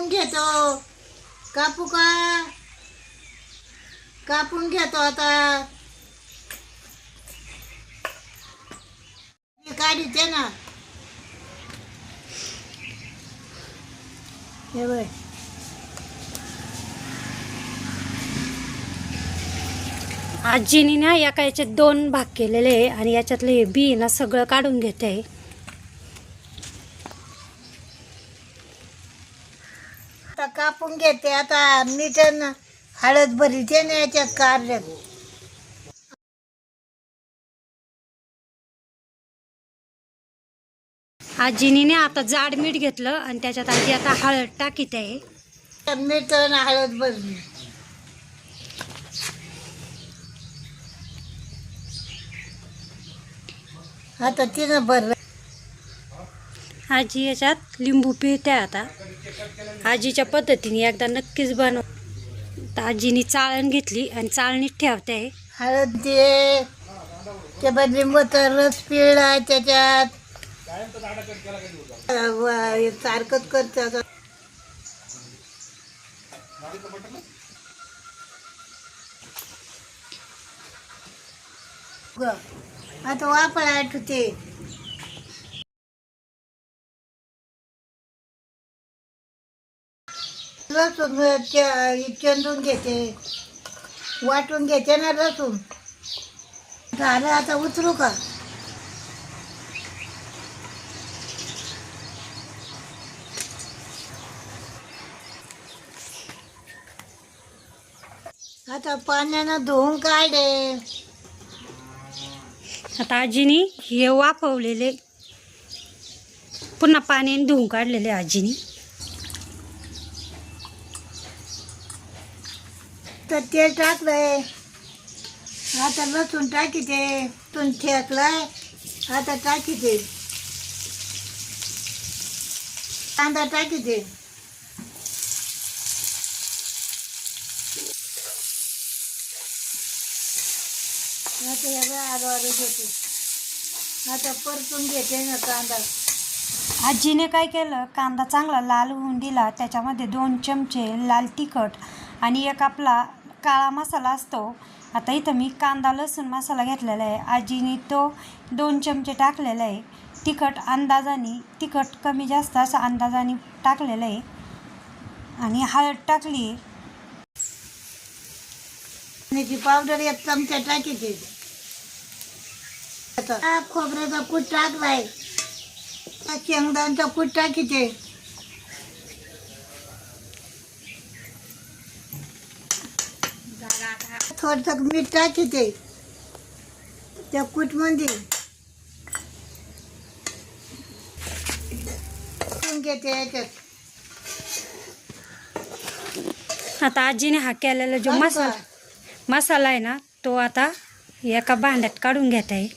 घेतो. कापू का? कापून घेतो आता. काढीते ना. हे बघ. आजीनी ना एका याचे 2 भाग केलेले आहे आणि याच्यातले हे बी ना सगळं काढून घेते आहे. आता कापून घेते. आता मीठ न हळद भरीते ना याच्यात कारल्यात. आजीनी ने आता जाड मीठ घेतलं आणि त्याच्यात आजी आता हळद टाकीत आहे. मीठ न हळद भरली. आता तिनं भरलं. आजी याच्यात लिंबू पिळते आता. आजीच्या पद्धतीने एकदा नक्कीच बनव. तर आजीनी चाळण घेतली आणि चाळणीत ठेवते आहे. हळद ते त्या लिंबाचा रस पिळला त्याच्यात. सारखंच करतात. आता वापरा आठवते. लसूण चेंदून घेते. वाटून घेते ना लसूण. झालं. आता उतरू का? आता पाण्यानं धुवून काढे. आता आजीनी हे वाफवलेले पुन्हा पाण्याने धुवून काढलेले आजीनी. तर तेल टाकलंय. आता लसूण टाकीते. तून ठेकलाय. आता टाकीते. कांदा टाकीते. आता याला आरू घेते. आता परतून घेते ना कांदा. आजीने काय केलं, कांदा चांगला लाल होऊन दिला. त्याच्यामध्ये 2 चमचे लाल तिखट आणि एक आपला काळा मसाला असतो. आता इथं मी कांदा लसूण मसाला घेतलेला आहे. आजीने तो 2 चमचे टाकलेला आहे. तिखट अंदाजाने, तिखट कमी जास्त असं अंदाजाने टाकलेलं आहे आणि हळद टाकली. त्याची पावडर 1 चमचा टाकीते. आता खोबऱ्याचा कूट टाकलाय. शेंगदाण्याचा कूट टाकीते. थोडंसं मीठ टाकीते त्या कूटमध्ये. घेते याच्यात. आता आजीने हा केलेला जो मसाला आहे ना, तो आता एका भांड्यात काढून घेत आहे.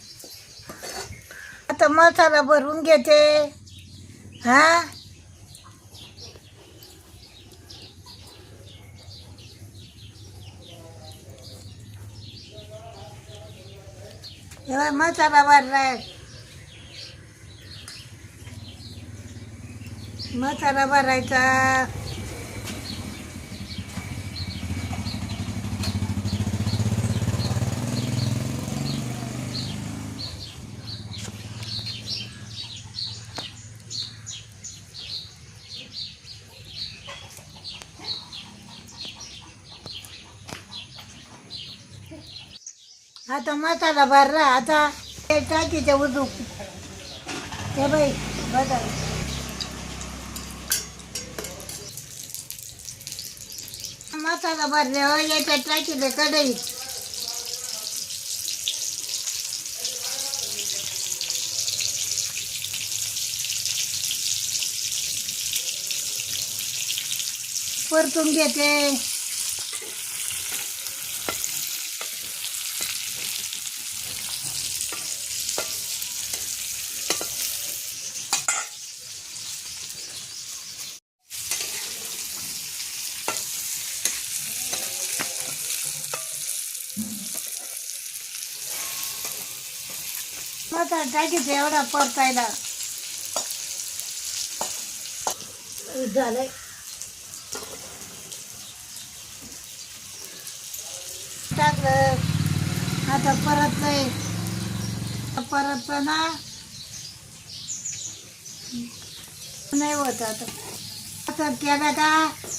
आता मसाला भरून घेते. हा मसाला भरलाय. मसाला भरायचा. आता मसाला भरला. आता ते टाकीचे उदूक. हे बाई बघा. मसाला भरल्यावर याच्यात टाकीले कढईत. परतून घेते. मसाला टाकीते एवढा परतायला. झालंय. टाकलं आता परतलंय ना नाही होत आता असं केलं का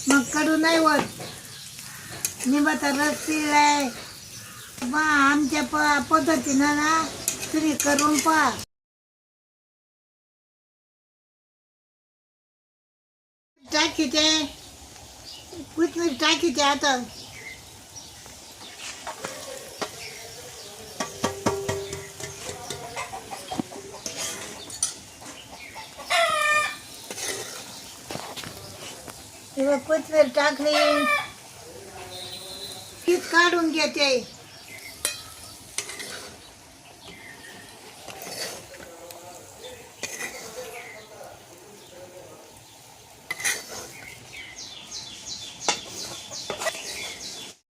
मग कडू नाही होत निंबाचा रस पिलाय बा आमच्या पद्धतीनं ना तुम्ही करून पहा टाकीचे कोथिंबीर टाकीचे आता कोथिंबीर टाकली तीच काढून घेते